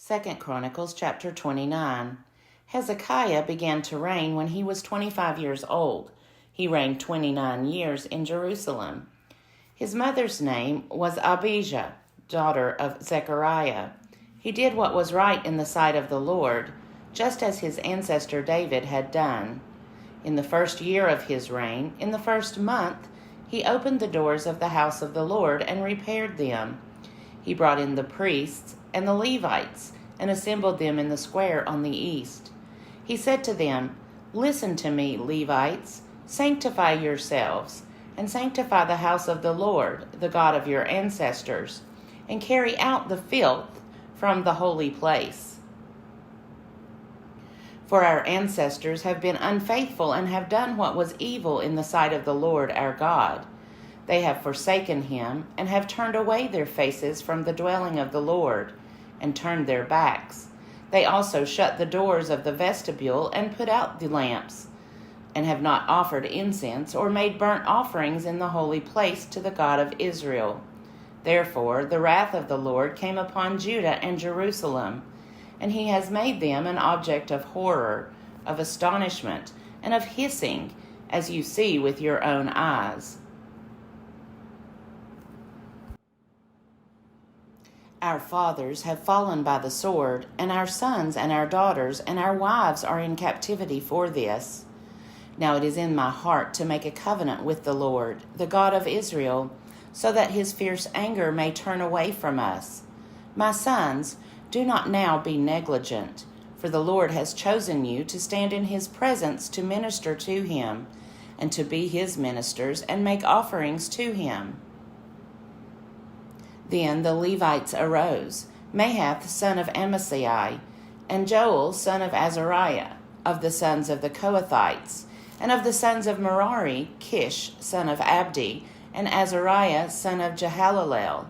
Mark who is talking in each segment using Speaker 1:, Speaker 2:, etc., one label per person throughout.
Speaker 1: 2 Chronicles chapter 29. Hezekiah began to reign when he was 25 years old. He reigned 29 years in Jerusalem. His mother's name was Abijah, daughter of Zechariah. He did what was right in the sight of the Lord, just as his ancestor David had done. In the first year of his reign, in the first month, he opened the doors of the house of the Lord and repaired them. He brought in the priests and the Levites and assembled them in the square on the east. He said to them, "Listen to me, Levites, sanctify yourselves, and sanctify the house of the Lord, the God of your ancestors, and carry out the filth from the holy place. For our ancestors have been unfaithful and have done what was evil in the sight of the Lord our God. They have forsaken him and have turned away their faces from the dwelling of the Lord and turned their backs. They also shut the doors of the vestibule and put out the lamps, and have not offered incense or made burnt offerings in the holy place to the God of Israel. Therefore the wrath of the Lord came upon Judah and Jerusalem, and he has made them an object of horror, of astonishment, and of hissing, as you see with your own eyes. Our fathers have fallen by the sword, and our sons and our daughters and our wives are in captivity for this. Now it is in my heart to make a covenant with the Lord, the God of Israel, so that his fierce anger may turn away from us. My sons, do not now be negligent, for the Lord has chosen you to stand in his presence to minister to him, and to be his ministers and make offerings to him." Then the Levites arose, Mahath son of Amasai, and Joel son of Azariah, of the sons of the Kohathites, and of the sons of Merari, Kish son of Abdi, and Azariah son of Jehalalel,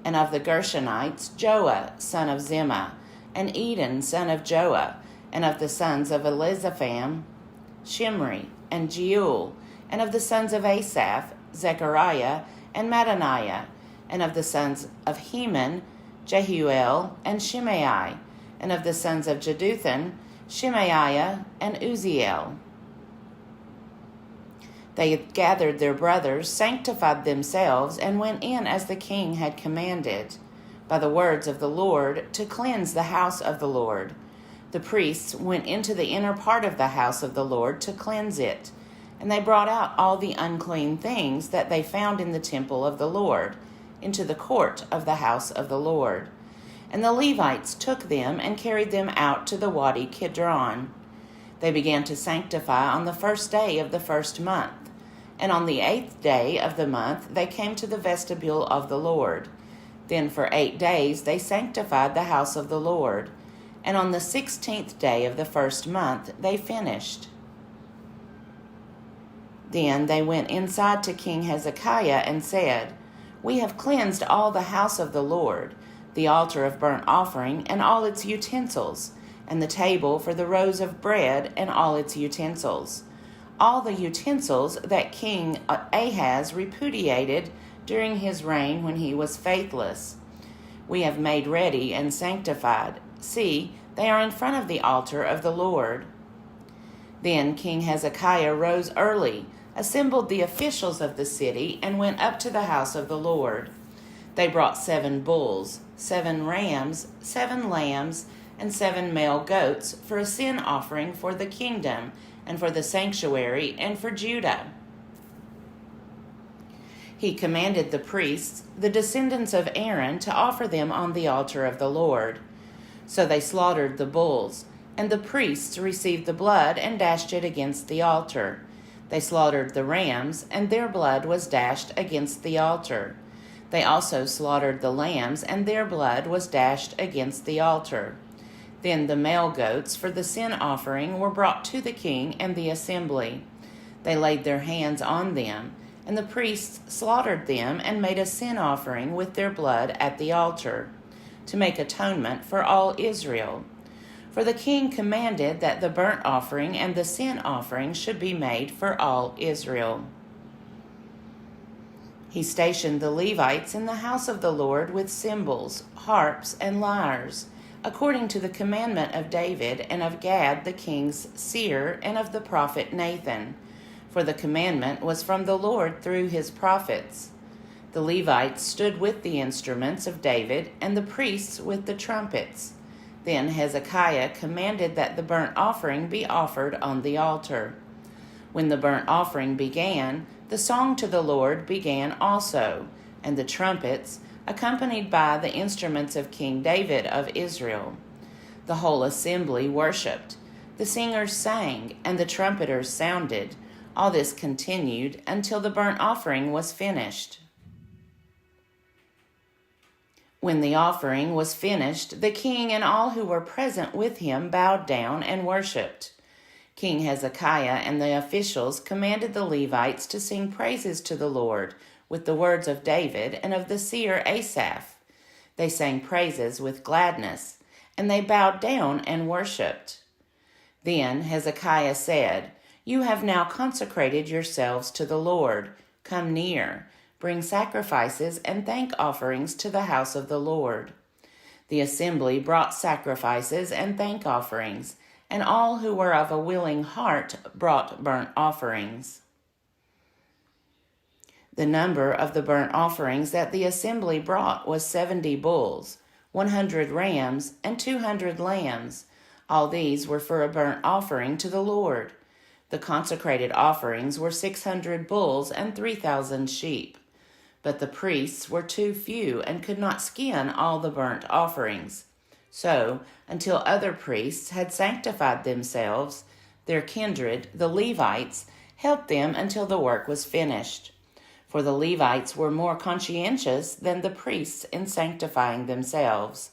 Speaker 1: and of the Gershonites, Joah son of Zimmah, and Eden son of Joah, and of the sons of Elizapham, Shimri, and Jeuel, and of the sons of Asaph, Zechariah, and Mattaniah, and of the sons of Heman, Jehuel, and Shimei, and of the sons of Jeduthun, Shemaiah, and Uzziel. They gathered their brothers, sanctified themselves, and went in as the king had commanded, by the words of the Lord, to cleanse the house of the Lord. The priests went into the inner part of the house of the Lord to cleanse it, and they brought out all the unclean things that they found in the temple of the Lord, into the court of the house of the Lord. And the Levites took them and carried them out to the Wadi Kidron. They began to sanctify on the first day of the first month, and on the 8th day of the month they came to the vestibule of the Lord. Then for 8 days they sanctified the house of the Lord, and on the 16th day of the first month they finished. Then they went inside to King Hezekiah and said, "We have cleansed all the house of the Lord, the altar of burnt offering and all its utensils, and the table for the rows of bread and all its utensils, all the utensils that King Ahaz repudiated during his reign when he was faithless. We have made ready and sanctified. See, they are in front of the altar of the Lord." Then King Hezekiah rose early, assembled the officials of the city, and went up to the house of the Lord. They brought 7 bulls, 7 rams, 7 lambs, and 7 male goats for a sin offering for the kingdom, and for the sanctuary, and for Judah. He commanded the priests, the descendants of Aaron, to offer them on the altar of the Lord. So they slaughtered the bulls, and the priests received the blood and dashed it against the altar. They slaughtered the rams, and their blood was dashed against the altar. They also slaughtered the lambs, and their blood was dashed against the altar. Then the male goats for the sin offering were brought to the king and the assembly. They laid their hands on them, and the priests slaughtered them and made a sin offering with their blood at the altar, to make atonement for all Israel. For the king commanded that the burnt offering and the sin offering should be made for all Israel. He stationed the Levites in the house of the Lord with cymbals, harps, and lyres, according to the commandment of David and of Gad the king's seer and of the prophet Nathan. For the commandment was from the Lord through his prophets. The Levites stood with the instruments of David, and the priests with the trumpets. Then Hezekiah commanded that the burnt offering be offered on the altar. When the burnt offering began, the song to the Lord began also, and the trumpets, accompanied by the instruments of King David of Israel. The whole assembly worshipped. The singers sang, and the trumpeters sounded. All this continued until the burnt offering was finished. When the offering was finished, the king and all who were present with him bowed down and worshipped. King Hezekiah and the officials commanded the Levites to sing praises to the Lord with the words of David and of the seer Asaph. They sang praises with gladness, and they bowed down and worshipped. Then Hezekiah said, "You have now consecrated yourselves to the Lord. Come near. Bring sacrifices and thank offerings to the house of the Lord." The assembly brought sacrifices and thank offerings, and all who were of a willing heart brought burnt offerings. The number of the burnt offerings that the assembly brought was 70 bulls, 100 rams, and 200 lambs. All these were for a burnt offering to the Lord. The consecrated offerings were 600 bulls and 3,000 sheep. But the priests were too few and could not skin all the burnt offerings. So, until other priests had sanctified themselves, their kindred, the Levites, helped them until the work was finished. For the Levites were more conscientious than the priests in sanctifying themselves.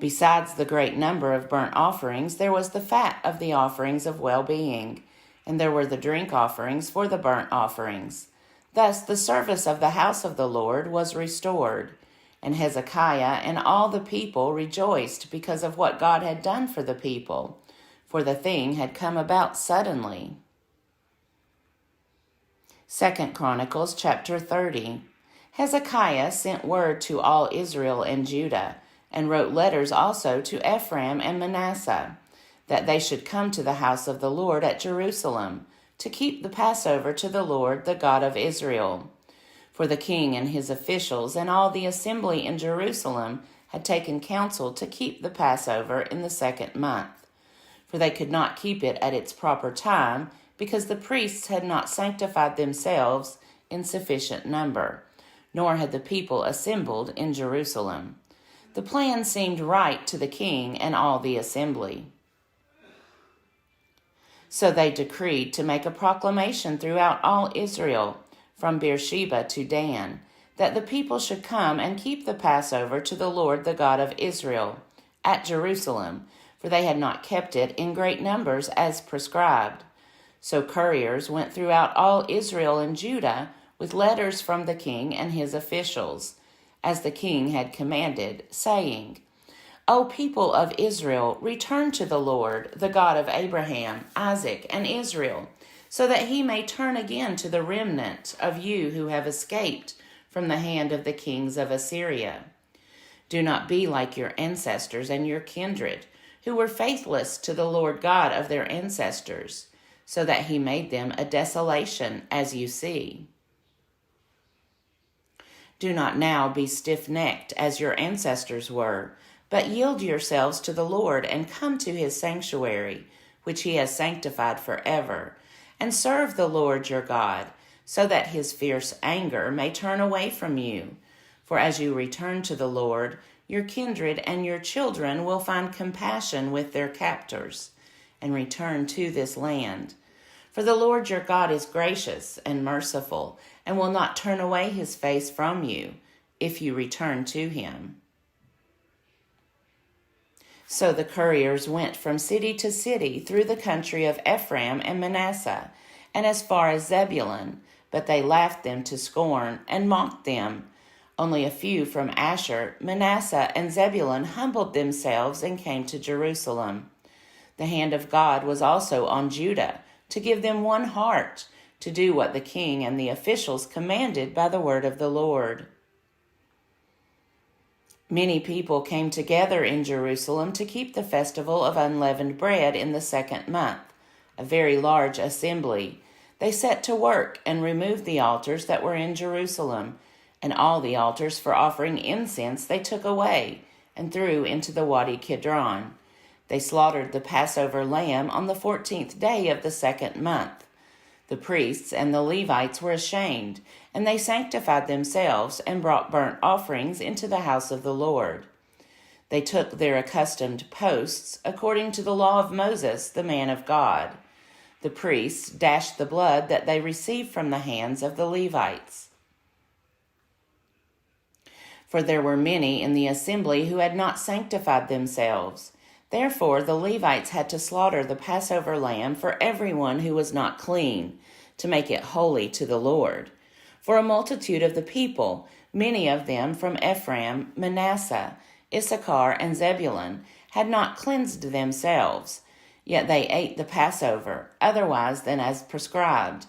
Speaker 1: Besides the great number of burnt offerings, there was the fat of the offerings of well-being, and there were the drink offerings for the burnt offerings. Thus the service of the house of the Lord was restored, and Hezekiah and all the people rejoiced because of what God had done for the people, for the thing had come about suddenly. 2 Chronicles chapter 30. Hezekiah sent word to all Israel and Judah, and wrote letters also to Ephraim and Manasseh, that they should come to the house of the Lord at Jerusalem, to keep the Passover to the Lord, the God of Israel. For the king and his officials and all the assembly in Jerusalem had taken counsel to keep the Passover in the 2nd month. For they could not keep it at its proper time, because the priests had not sanctified themselves in sufficient number, nor had the people assembled in Jerusalem. The plan seemed right to the king and all the assembly. So they decreed to make a proclamation throughout all Israel, from Beersheba to Dan, that the people should come and keep the Passover to the Lord, the God of Israel, at Jerusalem, for they had not kept it in great numbers as prescribed. So couriers went throughout all Israel and Judah with letters from the king and his officials, as the king had commanded, saying, "O people of Israel, return to the Lord, the God of Abraham, Isaac, and Israel, so that he may turn again to the remnant of you who have escaped from the hand of the kings of Assyria. Do not be like your ancestors and your kindred, who were faithless to the Lord God of their ancestors, so that he made them a desolation, as you see. Do not now be stiff-necked as your ancestors were, but yield yourselves to the Lord and come to his sanctuary, which he has sanctified forever, and serve the Lord your God, so that his fierce anger may turn away from you. For as you return to the Lord, your kindred and your children will find compassion with their captors, and return to this land. For the Lord your God is gracious and merciful, and will not turn away his face from you, if you return to him." So the couriers went from city to city through the country of Ephraim and Manasseh, and as far as Zebulun, but they laughed them to scorn and mocked them. Only a few from Asher, Manasseh, and Zebulun humbled themselves and came to Jerusalem. The hand of God was also on Judah, to give them one heart, to do what the king and the officials commanded by the word of the Lord. Many people came together in Jerusalem to keep the festival of unleavened bread in the 2nd month, a very large assembly. They set to work and removed the altars that were in Jerusalem, and all the altars for offering incense they took away and threw into the Wadi Kidron. They slaughtered the Passover lamb on the 14th day of the 2nd month. The priests and the Levites were ashamed, and they sanctified themselves and brought burnt offerings into the house of the Lord. They took their accustomed posts according to the law of Moses, the man of God. The priests dashed the blood that they received from the hands of the Levites. For there were many in the assembly who had not sanctified themselves. Therefore the Levites had to slaughter the Passover lamb for everyone who was not clean, to make it holy to the Lord. For a multitude of the people, many of them from Ephraim, Manasseh, Issachar, and Zebulun, had not cleansed themselves, yet they ate the Passover, otherwise than as prescribed.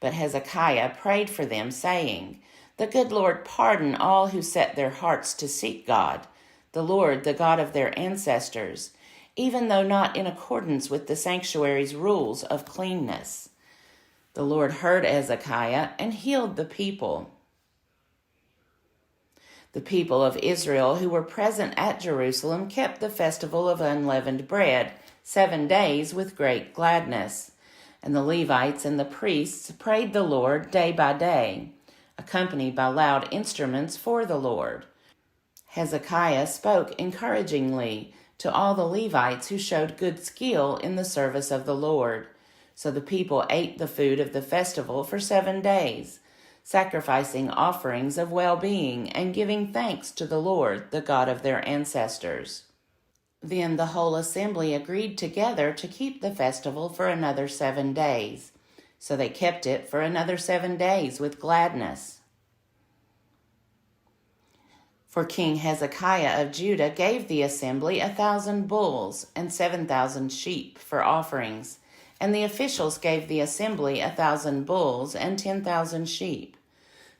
Speaker 1: But Hezekiah prayed for them, saying, "The good Lord pardon all who set their hearts to seek God, the Lord, the God of their ancestors, even though not in accordance with the sanctuary's rules of cleanness." The Lord heard Hezekiah and healed the people. The people of Israel who were present at Jerusalem kept the festival of unleavened bread 7 days with great gladness. And the Levites and the priests prayed the Lord day by day, accompanied by loud instruments for the Lord. Hezekiah spoke encouragingly to all the Levites who showed good skill in the service of the Lord. So the people ate the food of the festival for 7 days, sacrificing offerings of well-being and giving thanks to the Lord, the God of their ancestors. Then the whole assembly agreed together to keep the festival for another 7 days. So they kept it for another 7 days with gladness. For King Hezekiah of Judah gave the assembly 1,000 bulls and 7,000 sheep for offerings, and the officials gave the assembly 1,000 bulls and 10,000 sheep.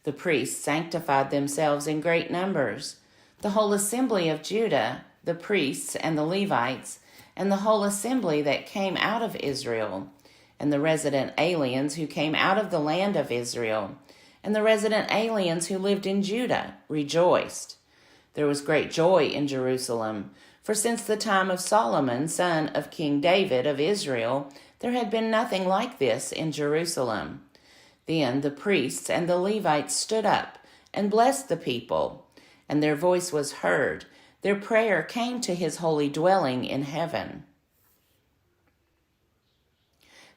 Speaker 1: The priests sanctified themselves in great numbers. The whole assembly of Judah, the priests and the Levites, and the whole assembly that came out of Israel, and the resident aliens who came out of the land of Israel, and the resident aliens who lived in Judah, rejoiced. There was great joy in Jerusalem, for since the time of Solomon, son of King David of Israel, there had been nothing like this in Jerusalem. Then the priests and the Levites stood up and blessed the people, and their voice was heard. Their prayer came to his holy dwelling in heaven.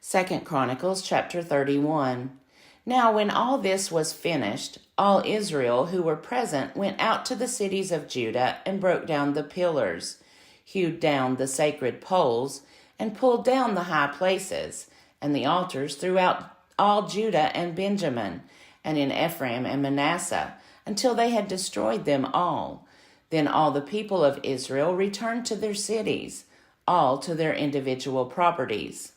Speaker 1: 2 Chronicles chapter 31. Now when all this was finished, all Israel who were present went out to the cities of Judah and broke down the pillars, hewed down the sacred poles, and pulled down the high places, and the altars throughout all Judah and Benjamin, and in Ephraim and Manasseh, until they had destroyed them all. Then all the people of Israel returned to their cities, all to their individual properties.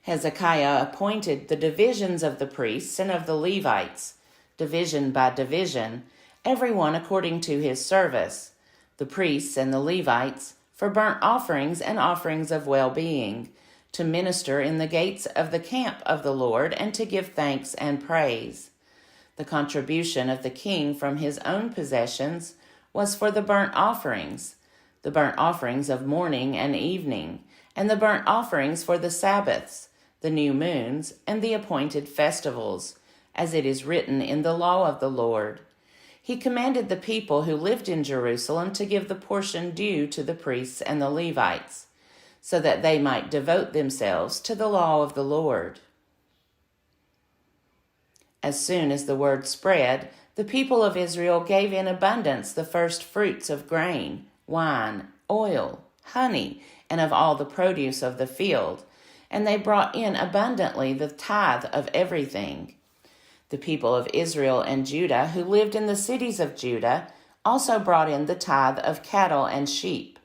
Speaker 1: Hezekiah appointed the divisions of the priests and of the Levites, division by division, everyone according to his service, the priests and the Levites, for burnt offerings and offerings of well-being, to minister in the gates of the camp of the Lord and to give thanks and praise. The contribution of the king from his own possessions was for the burnt offerings of morning and evening, and the burnt offerings for the Sabbaths, the new moons, and the appointed festivals, as it is written in the law of the Lord. He commanded the people who lived in Jerusalem to give the portion due to the priests and the Levites, so that they might devote themselves to the law of the Lord. As soon as the word spread, the people of Israel gave in abundance the first fruits of grain, wine, oil, honey, and of all the produce of the field, and they brought in abundantly the tithe of everything. The people of Israel and Judah who lived in the cities of Judah also brought in the tithe of cattle and sheep,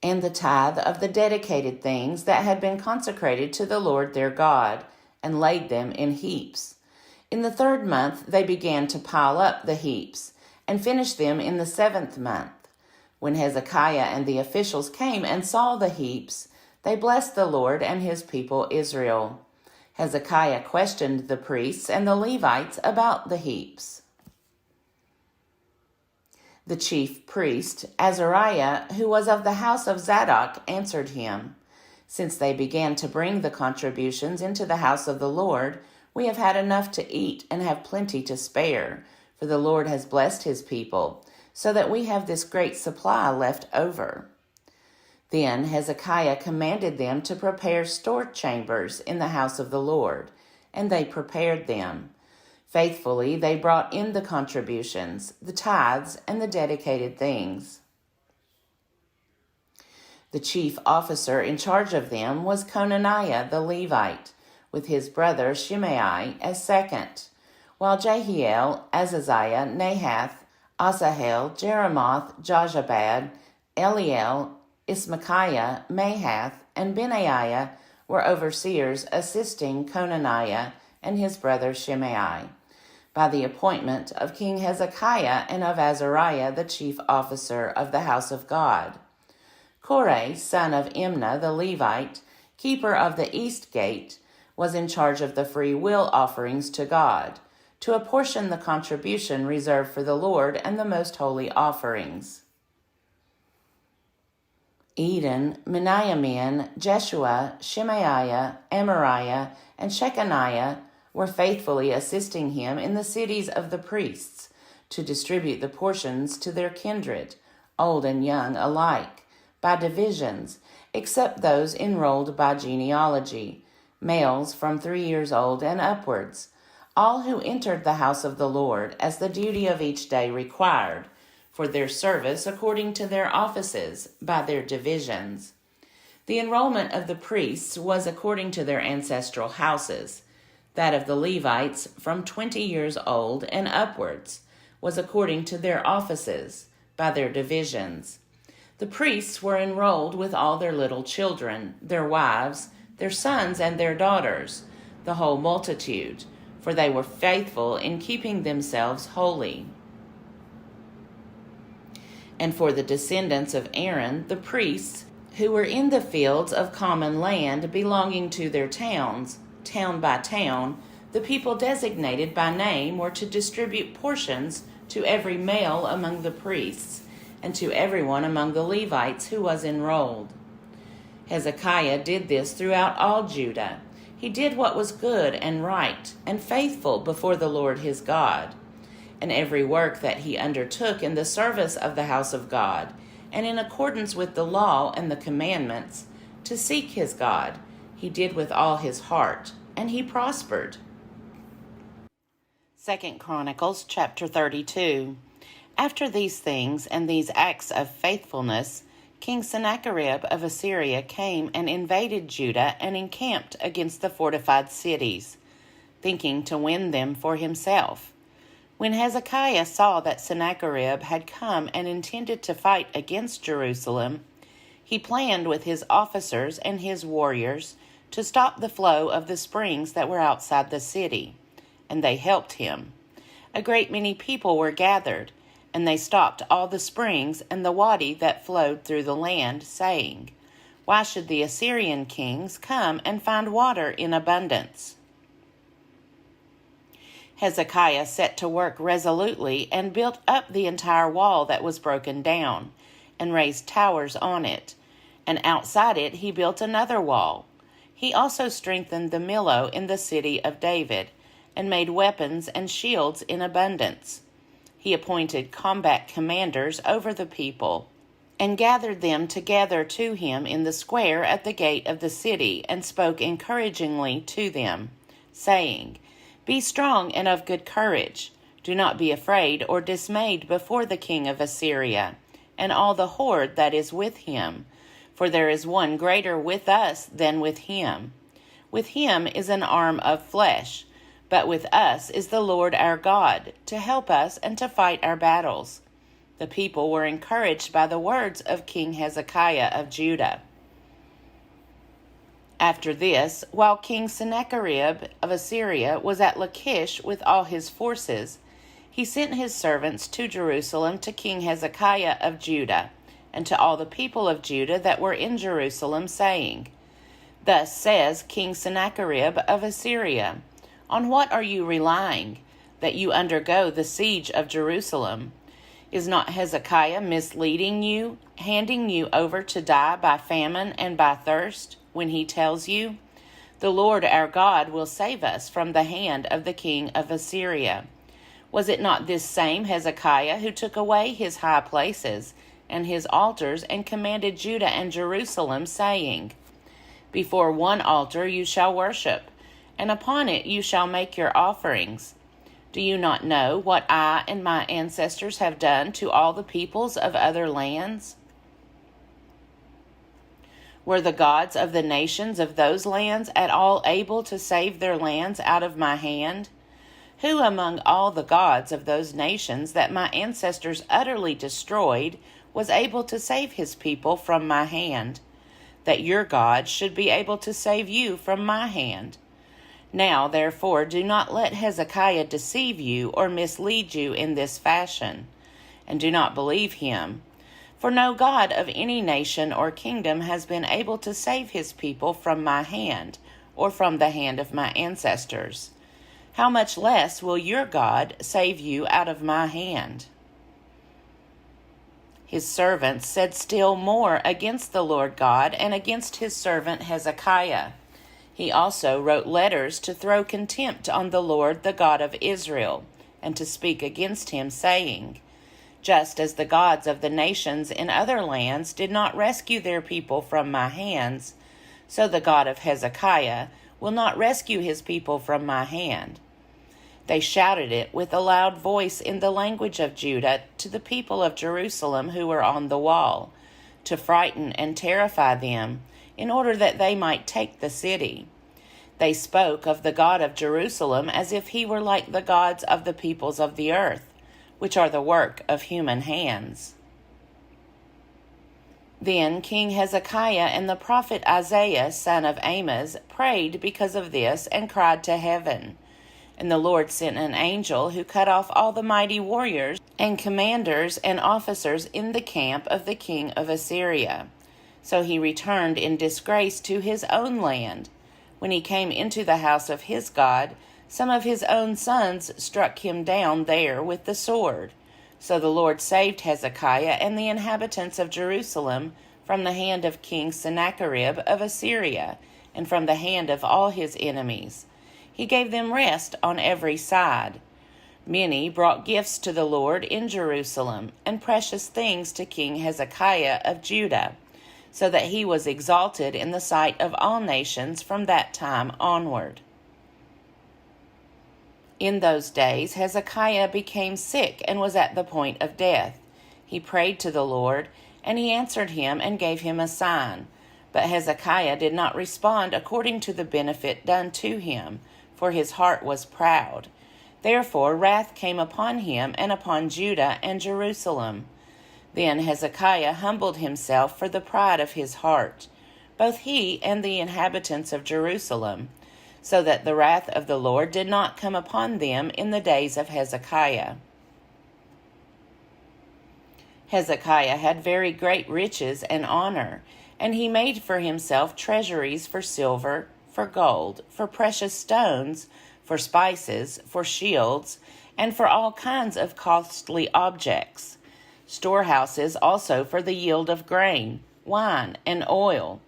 Speaker 1: and the tithe of the dedicated things that had been consecrated to the Lord their God, and laid them in heaps. In the 3rd month they began to pile up the heaps, and finished them in the 7th month. When Hezekiah and the officials came and saw the heaps, they blessed the Lord and his people Israel. Hezekiah questioned the priests and the Levites about the heaps. The chief priest, Azariah, who was of the house of Zadok, answered him, "Since they began to bring the contributions into the house of the Lord, we have had enough to eat and have plenty to spare, for the Lord has blessed his people, so that we have this great supply left over." Then Hezekiah commanded them to prepare store chambers in the house of the Lord, and they prepared them. Faithfully they brought in the contributions, the tithes, and the dedicated things. The chief officer in charge of them was Conaniah the Levite, with his brother Shimei as second, while Jehiel, Azaziah, Nahath, Asahel, Jeremoth, Jozabad, Eliel, Ismachiah, Mahath, and Benaiah were overseers assisting Conaniah and his brother Shimei, by the appointment of King Hezekiah and of Azariah the chief officer of the house of God. Korah, son of Imnah the Levite, keeper of the east gate, was in charge of the free will offerings to God, to apportion the contribution reserved for the Lord and the most holy offerings. Eden, Meniamin, Jeshua, Shemaiah, Amariah, and Shechaniah were faithfully assisting him in the cities of the priests, to distribute the portions to their kindred, old and young alike, by divisions, except those enrolled by genealogy, males from 3 years old and upwards, all who entered the house of the Lord as the duty of each day required, for their service according to their offices, by their divisions. The enrollment of the priests was according to their ancestral houses. That of the Levites from 20 years old and upwards was according to their offices, by their divisions. The priests were enrolled with all their little children, their wives, their sons and their daughters, the whole multitude, for they were faithful in keeping themselves holy. And for the descendants of Aaron, the priests, who were in the fields of common land belonging to their towns, town by town, the people designated by name were to distribute portions to every male among the priests, and to everyone among the Levites who was enrolled. Hezekiah did this throughout all Judah. He did what was good and right and faithful before the Lord his God. And every work that he undertook in the service of the house of God, and in accordance with the law and the commandments, to seek his God, he did with all his heart, and he prospered. 2 Chronicles chapter 32. After these things and these acts of faithfulness, King Sennacherib of Assyria came and invaded Judah and encamped against the fortified cities, thinking to win them for himself. When Hezekiah saw that Sennacherib had come and intended to fight against Jerusalem, he planned with his officers and his warriors to stop the flow of the springs that were outside the city, and they helped him. A great many people were gathered, and they stopped all the springs and the wadi that flowed through the land, saying, "Why should the Assyrian kings come and find water in abundance?" Hezekiah set to work resolutely and built up the entire wall that was broken down, and raised towers on it, and outside it he built another wall. He also strengthened the Millo in the city of David, and made weapons and shields in abundance. He appointed combat commanders over the people, and gathered them together to him in the square at the gate of the city, and spoke encouragingly to them, saying, "Be strong and of good courage. Do not be afraid or dismayed before the king of Assyria, and all the horde that is with him, for there is one greater with us than with him. With him is an arm of flesh, but with us is the Lord our God, to help us and to fight our battles." The people were encouraged by the words of King Hezekiah of Judah. After this, while King Sennacherib of Assyria was at Lachish with all his forces, he sent his servants to Jerusalem to King Hezekiah of Judah, and to all the people of Judah that were in Jerusalem, saying, Thus says King Sennacherib of Assyria, On what are you relying, that you undergo the siege of Jerusalem? Is not Hezekiah misleading you, handing you over to die by famine and by thirst, when he tells you, The Lord our God will save us from the hand of the king of Assyria? Was it not this same Hezekiah who took away his high places and his altars, and commanded Judah and Jerusalem, saying, Before one altar you shall worship, and upon it you shall make your offerings? Do you not know what I and my ancestors have done to all the peoples of other lands? Were the gods of the nations of those lands at all able to save their lands out of my hand? Who among all the gods of those nations that my ancestors utterly destroyed was able to save his people from my hand, that your God should be able to save you from my hand? Now, therefore, do not let Hezekiah deceive you or mislead you in this fashion, and do not believe him. For no God of any nation or kingdom has been able to save his people from my hand, or from the hand of my ancestors. How much less will your God save you out of my hand? His servants said still more against the Lord God and against his servant Hezekiah. He also wrote letters to throw contempt on the Lord, the God of Israel, and to speak against him, saying, Just as the gods of the nations in other lands did not rescue their people from my hands, so the God of Hezekiah will not rescue his people from my hand. They shouted it with a loud voice in the language of Judah to the people of Jerusalem who were on the wall, to frighten and terrify them, in order that they might take the city. They spoke of the God of Jerusalem as if he were like the gods of the peoples of the earth, which are the work of human hands. Then King Hezekiah and the prophet Isaiah, son of Amoz, prayed because of this and cried to heaven. And the Lord sent an angel who cut off all the mighty warriors and commanders and officers in the camp of the king of Assyria. So he returned in disgrace to his own land. When he came into the house of his God, some of his own sons struck him down there with the sword. So the Lord saved Hezekiah and the inhabitants of Jerusalem from the hand of King Sennacherib of Assyria, and from the hand of all his enemies. He gave them rest on every side. Many brought gifts to the Lord in Jerusalem, and precious things to King Hezekiah of Judah, so that he was exalted in the sight of all nations from that time onward. In those days Hezekiah became sick and was at the point of death. He prayed to the Lord, and he answered him and gave him a sign. But Hezekiah did not respond according to the benefit done to him, for his heart was proud. Therefore wrath came upon him and upon Judah and Jerusalem. Then Hezekiah humbled himself for the pride of his heart, both he and the inhabitants of Jerusalem, so that the wrath of the Lord did not come upon them in the days of Hezekiah. Hezekiah had very great riches and honor, and he made for himself treasuries for silver, for gold, for precious stones, for spices, for shields, and for all kinds of costly objects. Storehouses also for the yield of grain, wine, and oil,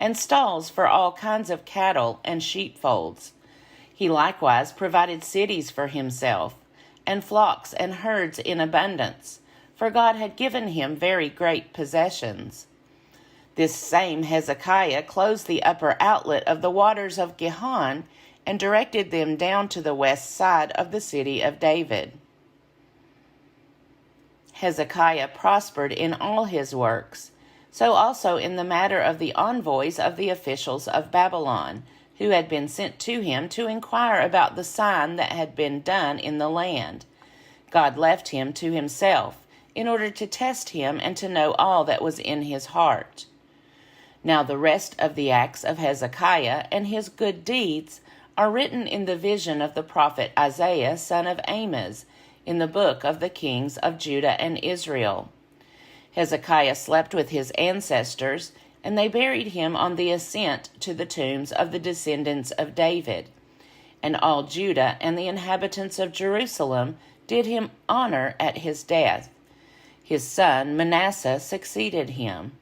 Speaker 1: and stalls for all kinds of cattle and sheepfolds. He likewise provided cities for himself, and flocks and herds in abundance, for God had given him very great possessions. This same Hezekiah closed the upper outlet of the waters of Gihon, and directed them down to the west side of the city of David. Hezekiah prospered in all his works, so also in the matter of the envoys of the officials of Babylon, who had been sent to him to inquire about the sign that had been done in the land. God left him to himself, in order to test him and to know all that was in his heart. Now the rest of the acts of Hezekiah and his good deeds are written in the vision of the prophet Isaiah, son of Amoz, in the book of the kings of Judah and Israel. Hezekiah slept with his ancestors, and they buried him on the ascent to the tombs of the descendants of David. And all Judah and the inhabitants of Jerusalem did him honor at his death. His son Manasseh succeeded him.